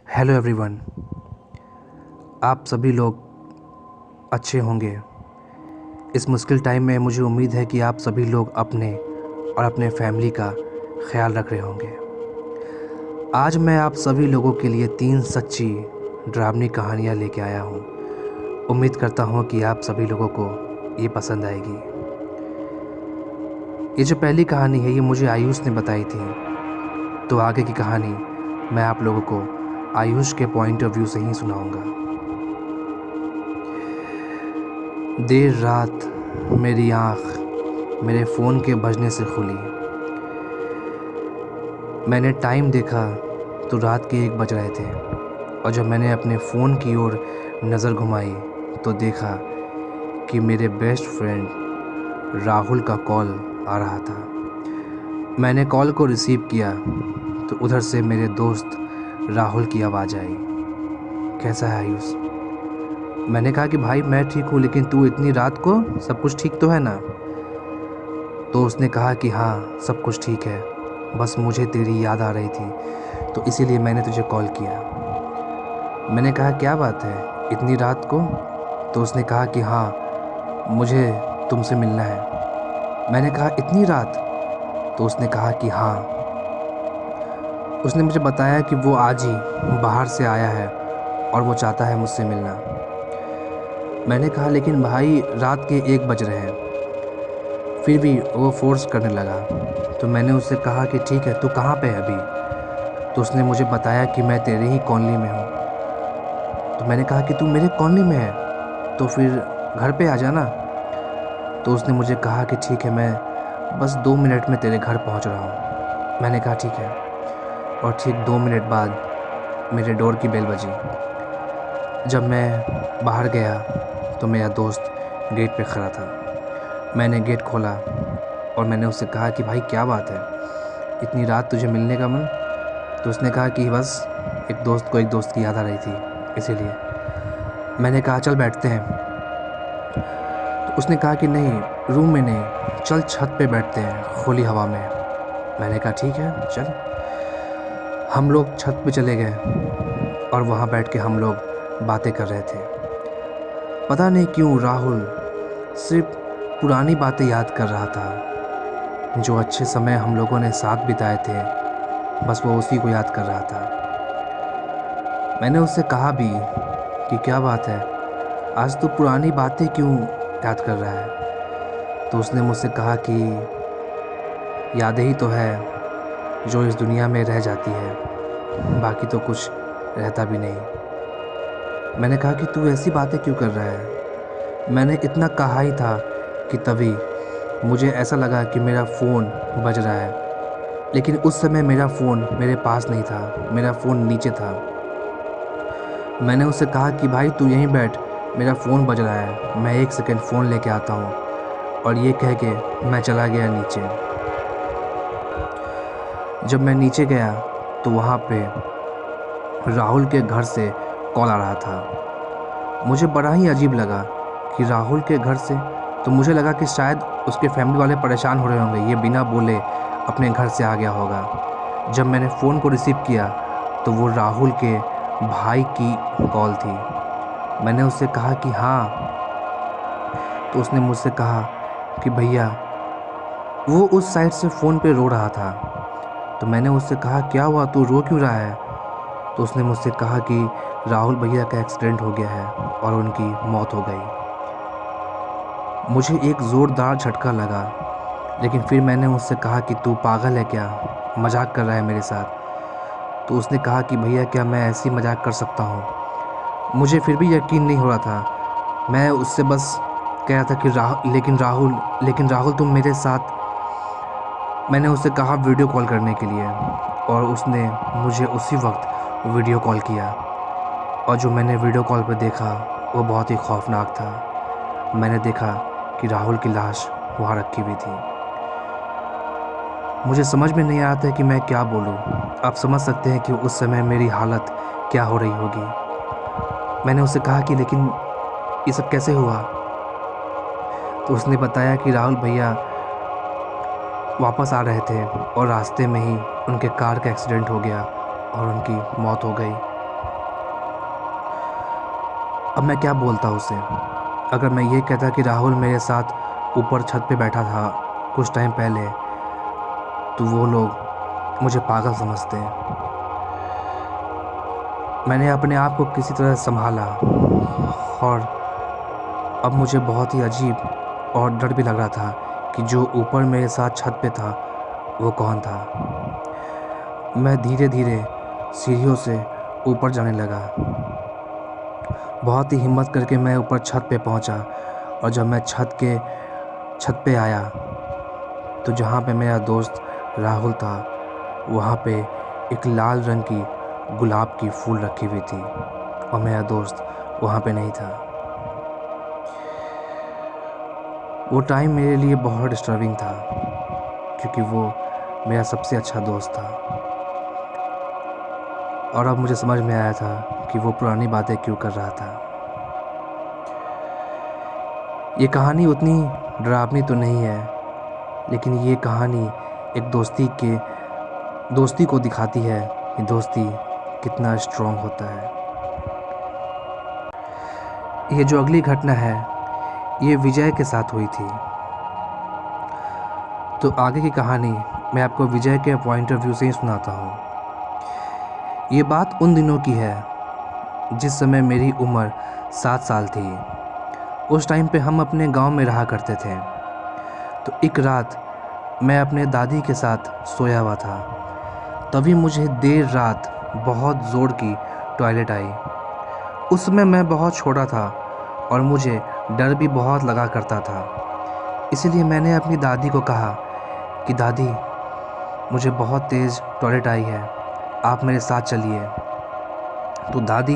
Hello everyone. आप सभी लोग अच्छे होंगे। इस मुश्किल टाइम में मुझे उम्मीद है कि आप सभी लोग अपने और अपने फैमिली का ख्याल रख रहे होंगे। आज मैं आप सभी लोगों के लिए 3 सच्ची डरावनी कहानियाँ लेके आया हूँ। उम्मीद करता हूँ कि आप सभी लोगों को ये पसंद आएगी। ये जो पहली कहानी है ये मुझे आयुष ने बताई थी, तो आगे की कहानी मैं आप लोगों को आयुष के पॉइंट ऑफ व्यू से ही सुनाऊंगा। देर रात मेरी आँख मेरे फ़ोन के बजने से खुली। मैंने टाइम देखा तो रात के 1 बज रहे थे, और जब मैंने अपने फ़ोन की ओर नज़र घुमाई तो देखा कि मेरे बेस्ट फ्रेंड राहुल का कॉल आ रहा था। मैंने कॉल को रिसीव किया तो उधर से मेरे दोस्त राहुल की आवाज़ आई, कैसा है आयुष? मैंने कहा कि भाई मैं ठीक हूँ, लेकिन तू इतनी रात को, सब कुछ ठीक तो है ना? तो उसने कहा कि हाँ सब कुछ ठीक है, बस मुझे तेरी याद आ रही थी तो इसीलिए मैंने तुझे कॉल किया। मैंने कहा क्या बात है इतनी रात को? तो उसने कहा कि हाँ मुझे तुमसे मिलना है। मैंने कहा इतनी रात? तो उसने कहा कि हाँ। उसने मुझे बताया कि वो आज ही बाहर से आया है और वो चाहता है मुझसे मिलना। मैंने कहा लेकिन भाई रात के 1 बज रहे हैं। फिर भी वो फोर्स करने लगा, तो मैंने उससे कहा कि ठीक है, तू कहाँ पे है अभी? तो उसने मुझे बताया कि मैं तेरे ही कॉलोनी में हूँ। तो मैंने कहा कि तू मेरे कॉलोनी में है तो फिर घर पे आ जाना। तो उसने मुझे कहा कि ठीक है, मैं बस 2 मिनट में तेरे घर पहुँच रहा हूँ। मैंने कहा ठीक है, और ठीक 2 मिनट बाद मेरे डोर की बेल बजी। जब मैं बाहर गया तो मेरा दोस्त गेट पे खड़ा था। मैंने गेट खोला और मैंने उससे कहा कि भाई क्या बात है, इतनी रात तुझे मिलने का मन? तो उसने कहा कि बस एक दोस्त की याद आ रही थी इसीलिए। मैंने कहा चल बैठते हैं। तो उसने कहा कि नहीं, रूम में नहीं, चल छत पे बैठते हैं खुली हवा में। मैंने कहा ठीक है चल। हम लोग छत पे चले गए और वहाँ बैठ के हम लोग बातें कर रहे थे। पता नहीं क्यों राहुल सिर्फ पुरानी बातें याद कर रहा था, जो अच्छे समय हम लोगों ने साथ बिताए थे, बस वो उसी को याद कर रहा था। मैंने उससे कहा भी कि क्या बात है, आज तू पुरानी बातें क्यों याद कर रहा है? तो उसने मुझसे कहा कि यादें ही तो है जो इस दुनिया में रह जाती है, बाकी तो कुछ रहता भी नहीं। मैंने कहा कि तू ऐसी बातें क्यों कर रहा है? मैंने इतना कहा ही था कि तभी मुझे ऐसा लगा कि मेरा फ़ोन बज रहा है, लेकिन उस समय मेरा फ़ोन मेरे पास नहीं था, मेरा फ़ोन नीचे था। मैंने उससे कहा कि भाई तू यहीं बैठ, मेरा फ़ोन बज रहा है, मैं 1 सेकंड फ़ोन लेके आता हूँ। और ये कह के मैं चला गया नीचे। जब मैं नीचे गया तो वहाँ पे राहुल के घर से कॉल आ रहा था। मुझे बड़ा ही अजीब लगा कि राहुल के घर से, तो मुझे लगा कि शायद उसके फैमिली वाले परेशान हो रहे होंगे, ये बिना बोले अपने घर से आ गया होगा। जब मैंने फ़ोन को रिसीव किया तो वो राहुल के भाई की कॉल थी। मैंने उससे कहा कि हाँ। तो उसने मुझसे कहा कि भैया, वो उस साइड से फ़ोन पे रो रहा था। तो मैंने उससे कहा क्या हुआ, तू रो क्यों रहा है? तो उसने मुझसे कहा कि राहुल भैया का एक्सीडेंट हो गया है और उनकी मौत हो गई। मुझे एक ज़ोरदार झटका लगा, लेकिन फिर मैंने उससे कहा कि तू पागल है क्या, मजाक कर रहा है मेरे साथ? तो उसने कहा कि भैया क्या मैं ऐसी मजाक कर सकता हूँ? मुझे फिर भी यकीन नहीं हो रहा था। मैं उससे बस कह रहा था कि लेकिन राहुल तुम मेरे साथ। मैंने उससे कहा वीडियो कॉल करने के लिए, और उसने मुझे उसी वक्त वीडियो कॉल किया। और जो मैंने वीडियो कॉल पर देखा वो बहुत ही खौफनाक था। मैंने देखा कि राहुल की लाश वहाँ रखी हुई थी। मुझे समझ में नहीं आता है कि मैं क्या बोलूँ। आप समझ सकते हैं कि उस समय मेरी हालत क्या हो रही होगी। मैंने उससे कहा कि लेकिन ये सब कैसे हुआ? तो उसने बताया कि राहुल भैया वापस आ रहे थे और रास्ते में ही उनके कार का एक्सीडेंट हो गया और उनकी मौत हो गई। अब मैं क्या बोलता उसे। अगर मैं ये कहता कि राहुल मेरे साथ ऊपर छत पे बैठा था कुछ टाइम पहले, तो वो लोग मुझे पागल समझते हैं। मैंने अपने आप को किसी तरह संभाला और अब मुझे बहुत ही अजीब और डर भी लग रहा था कि जो ऊपर मेरे साथ छत पे था वो कौन था। मैं धीरे धीरे सीढ़ियों से ऊपर जाने लगा। बहुत ही हिम्मत करके मैं ऊपर छत पे पहुंचा, और जब मैं छत पे आया तो जहाँ पे मेरा दोस्त राहुल था वहाँ पे एक लाल रंग की गुलाब की फूल रखी हुई थी, और मेरा दोस्त वहाँ पे नहीं था। वो टाइम मेरे लिए बहुत डिस्टर्बिंग था क्योंकि वो मेरा सबसे अच्छा दोस्त था, और अब मुझे समझ में आया था कि वो पुरानी बातें क्यों कर रहा था। ये कहानी उतनी डरावनी तो नहीं है, लेकिन ये कहानी एक दोस्ती को दिखाती है कि दोस्ती कितना स्ट्रॉन्ग होता है। ये जो अगली घटना है ये विजय के साथ हुई थी। तो आगे की कहानी मैं आपको विजय के पॉइंट ऑफ व्यू से ही सुनाता हूँ। ये बात उन दिनों की है जिस समय मेरी उम्र 7 साल थी। उस टाइम पे हम अपने गांव में रहा करते थे। तो एक रात मैं अपने दादी के साथ सोया हुआ था, तभी मुझे देर रात बहुत ज़ोर की टॉयलेट आई। उस समय मैं बहुत छोटा था और मुझे डर भी बहुत लगा करता था। इसलिए मैंने अपनी दादी को कहा कि दादी, मुझे बहुत तेज़ टॉयलेट आई है, आप मेरे साथ चलिए। तो दादी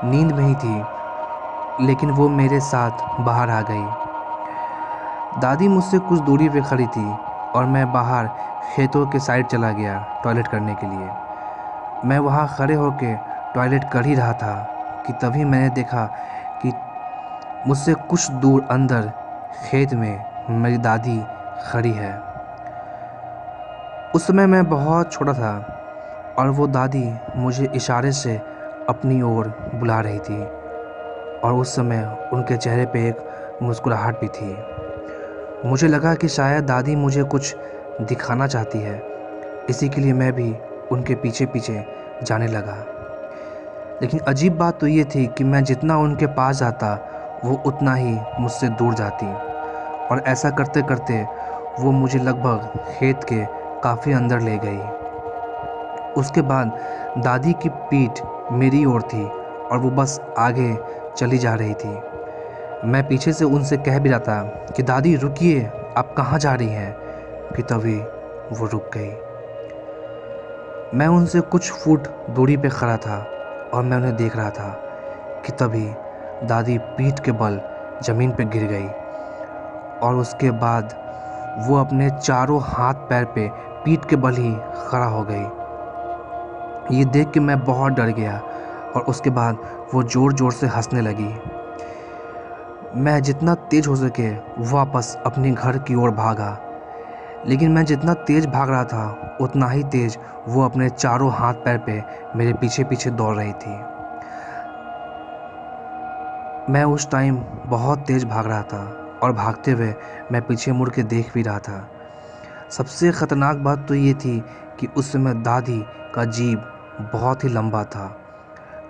नींद में ही थी, लेकिन वो मेरे साथ बाहर आ गई। दादी मुझसे कुछ दूरी पे खड़ी थी और मैं बाहर खेतों के साइड चला गया टॉयलेट करने के लिए। मैं वहाँ खड़े होकर टॉयलेट कर ही रहा था कि तभी मैंने देखा कि मुझसे कुछ दूर अंदर खेत में मेरी दादी खड़ी है। उस समय मैं बहुत छोटा था और वो दादी मुझे इशारे से अपनी ओर बुला रही थी, और उस समय उनके चेहरे पे एक मुस्कुराहट भी थी। मुझे लगा कि शायद दादी मुझे कुछ दिखाना चाहती है, इसी के लिए मैं भी उनके पीछे पीछे जाने लगा। लेकिन अजीब बात तो ये थी कि मैं जितना उनके पास जाता वो उतना ही मुझसे दूर जाती, और ऐसा करते करते वो मुझे लगभग खेत के काफ़ी अंदर ले गई। उसके बाद दादी की पीठ मेरी ओर थी और वो बस आगे चली जा रही थी। मैं पीछे से उनसे कह भी रहा था कि दादी रुकिए, आप कहाँ जा रही हैं, कि तभी वो रुक गई। मैं उनसे कुछ फुट दूरी पे खड़ा था और मैं उन्हें देख रहा था कि तभी दादी पीठ के बल ज़मीन पे गिर गई, और उसके बाद वो अपने चारों हाथ पैर पे पीठ के बल ही खड़ा हो गई। ये देख के मैं बहुत डर गया, और उसके बाद वो ज़ोर ज़ोर से हंसने लगी। मैं जितना तेज़ हो सके वापस अपने घर की ओर भागा, लेकिन मैं जितना तेज़ भाग रहा था उतना ही तेज़ वो अपने चारों हाथ पैर पे मेरे पीछे पीछे दौड़ रही थी। मैं उस टाइम बहुत तेज़ भाग रहा था और भागते हुए मैं पीछे मुड़ के देख भी रहा था। सबसे ख़तरनाक बात तो ये थी कि उस समय दादी का जीभ बहुत ही लंबा था,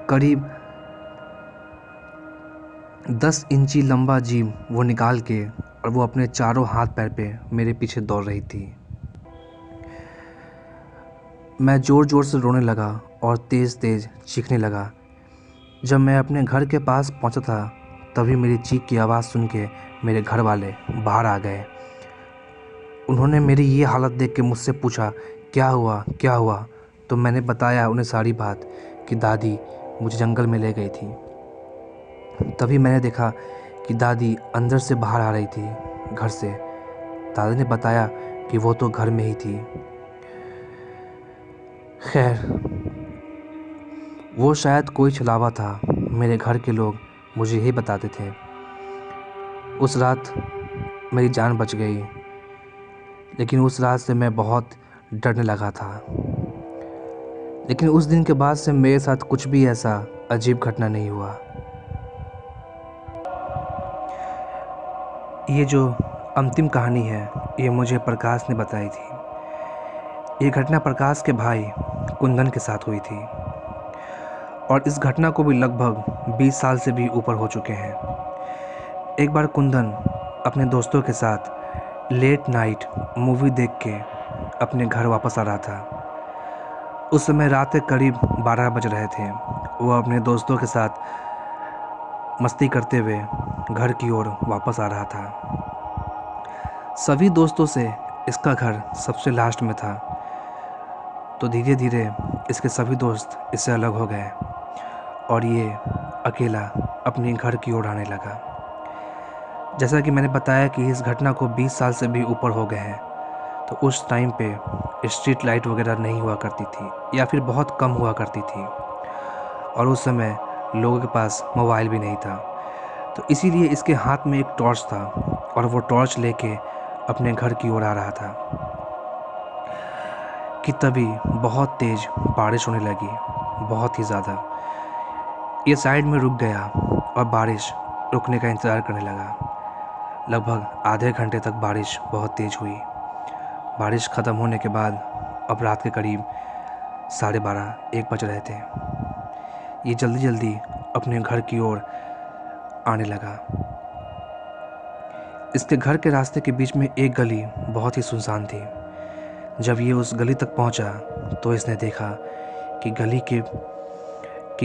करीब 10 इंची लंबा जीभ वो निकाल के, और वो अपने चारों हाथ पैर पे मेरे पीछे दौड़ रही थी। मैं ज़ोर ज़ोर से रोने लगा और तेज़ तेज़ चीखने लगा। जब मैं अपने घर के पास पहुंचा था तभी मेरी चीख की आवाज़ सुन के मेरे घर वाले बाहर आ गए। उन्होंने मेरी ये हालत देख के मुझसे पूछा, क्या हुआ क्या हुआ? तो मैंने बताया उन्हें सारी बात कि दादी मुझे जंगल में ले गई थी। तभी मैंने देखा कि दादी अंदर से बाहर आ रही थी घर से। दादी ने बताया कि वो तो घर में ही थी। खैर, वो शायद कोई छलावा था, मेरे घर के लोग मुझे यही बताते थे। उस रात मेरी जान बच गई, लेकिन उस रात से मैं बहुत डरने लगा था। लेकिन उस दिन के बाद से मेरे साथ कुछ भी ऐसा अजीब घटना नहीं हुआ। ये जो अंतिम कहानी है ये मुझे प्रकाश ने बताई थी। ये घटना प्रकाश के भाई कुंदन के साथ हुई थी और इस घटना को भी लगभग 20 साल से भी ऊपर हो चुके हैं। एक बार कुंदन अपने दोस्तों के साथ लेट नाइट मूवी देख के अपने घर वापस आ रहा था। उस समय रात के करीब 12 बज रहे थे। वो अपने दोस्तों के साथ मस्ती करते हुए घर की ओर वापस आ रहा था। सभी दोस्तों से इसका घर सबसे लास्ट में था, तो धीरे धीरे इसके सभी दोस्त इससे अलग हो गए और ये अकेला अपने घर की ओर आने लगा। जैसा कि मैंने बताया कि इस घटना को 20 साल से भी ऊपर हो गए हैं, तो उस टाइम पे स्ट्रीट लाइट वगैरह नहीं हुआ करती थी या फिर बहुत कम हुआ करती थी और उस समय लोगों के पास मोबाइल भी नहीं था। तो इसीलिए इसके हाथ में एक टॉर्च था और वो टॉर्च लेके अपने घर की ओर आ रहा था कि तभी बहुत तेज़ बारिश होने लगी, बहुत ही ज़्यादा। ये साइड में रुक गया और बारिश रुकने का इंतज़ार करने लगा। लगभग आधे घंटे तक बारिश बहुत तेज़ हुई। बारिश ख़त्म होने के बाद अब रात के करीब 12:30-1 बज रहे थे। ये जल्दी जल्दी अपने घर की ओर आने लगा। इसके घर के रास्ते के बीच में एक गली बहुत ही सुनसान थी। जब ये उस गली तक पहुंचा तो इसने देखा कि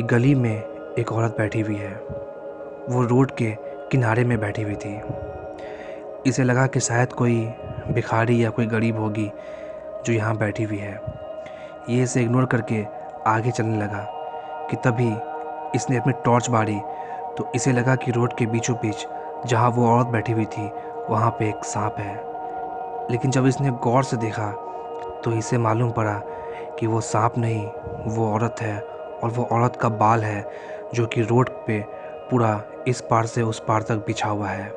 गली में एक औरत बैठी हुई है। वो रोड के किनारे में बैठी हुई थी। इसे लगा कि शायद कोई भिखारी या कोई गरीब होगी जो यहाँ बैठी हुई है। ये इसे इग्नोर करके आगे चलने लगा कि तभी इसने अपनी टॉर्च बारी तो इसे लगा कि रोड के बीचों बीच जहाँ वो औरत बैठी हुई थी वहाँ पे एक सांप है। लेकिन जब इसने गौर से देखा तो इसे मालूम पड़ा कि वो सांप नहीं, वो औरत है और वो औरत का बाल है जो कि रोड पे पूरा इस पार से उस पार तक बिछा हुआ है।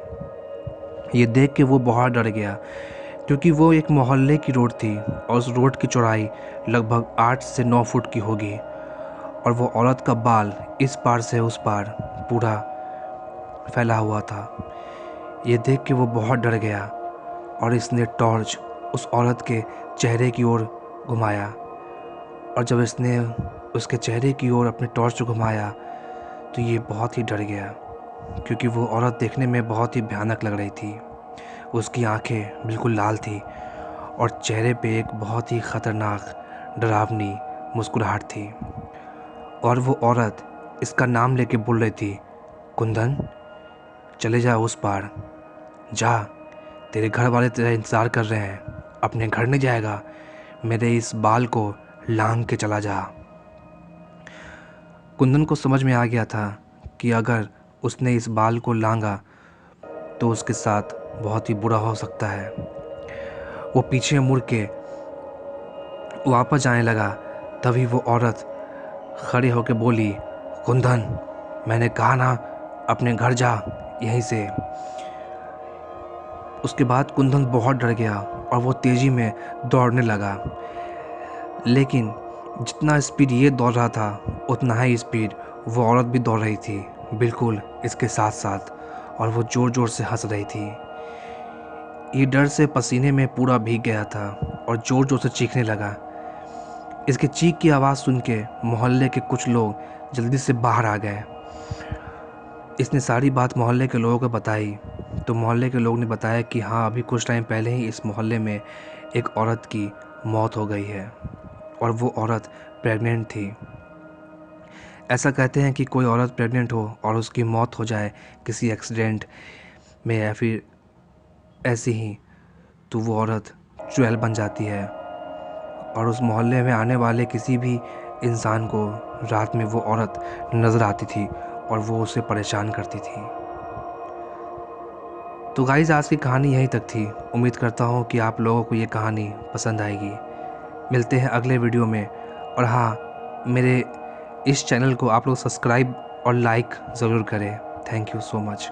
ये देख के वो बहुत डर गया क्योंकि वो एक मोहल्ले की रोड थी और उस रोड की चौड़ाई लगभग 8 से 9 फुट की होगी और वो औरत का बाल इस पार से उस पार पूरा फैला हुआ था। ये देख के वो बहुत डर गया और इसने टॉर्च उस औरत के चेहरे की ओर घुमाया और जब इसने उसके चेहरे की ओर अपने टॉर्च घुमाया तो ये बहुत ही डर गया क्योंकि वो औरत देखने में बहुत ही भयानक लग रही थी। उसकी आंखें बिल्कुल लाल थी और चेहरे पे एक बहुत ही ख़तरनाक डरावनी मुस्कुराहट थी और वो औरत इसका नाम लेके बोल रही थी, कुंदन चले जा उस पार, जा, तेरे घर वाले तेरा इंतज़ार कर रहे हैं, अपने घर नहीं जाएगा, मेरे इस बाल को लांग के चला जा। कुंदन को समझ में आ गया था कि अगर उसने इस बाल को लांगा तो उसके साथ बहुत ही बुरा हो सकता है। वो पीछे मुड़ के वापस जाने लगा। तभी वो औरत खड़ी होकर बोली, कुंदन मैंने कहा ना अपने घर जा यहीं से। उसके बाद कुंदन बहुत डर गया और वो तेज़ी में दौड़ने लगा। लेकिन जितना स्पीड ये दौड़ रहा था उतना ही स्पीड वो औरत भी दौड़ रही थी, बिल्कुल इसके साथ साथ, और वो ज़ोर ज़ोर से हंस रही थी। ये डर से पसीने में पूरा भीग गया था और ज़ोर ज़ोर से चीखने लगा। इसके चीख की आवाज़ सुन के मोहल्ले के कुछ लोग जल्दी से बाहर आ गए। इसने सारी बात मोहल्ले के लोगों को बताई तो मोहल्ले के लोग ने बताया कि हाँ, अभी कुछ टाइम पहले ही इस मोहल्ले में एक औरत की मौत हो गई है और वो औरत प्रेग्नेंट थी। ऐसा कहते हैं कि कोई औरत प्रेग्नेंट हो और उसकी मौत हो जाए किसी एक्सीडेंट में या फिर ऐसी ही, तो वो औरत चुड़ैल बन जाती है और उस मोहल्ले में आने वाले किसी भी इंसान को रात में वो औरत नज़र आती थी और वो उसे परेशान करती थी। तो गाइस, आज की कहानी यहीं तक थी। उम्मीद करता हूँ कि आप लोगों को ये कहानी पसंद आएगी। मिलते हैं अगले वीडियो में। और हाँ, मेरे इस चैनल को आप लोग सब्सक्राइब और लाइक ज़रूर करें। Thank you so much.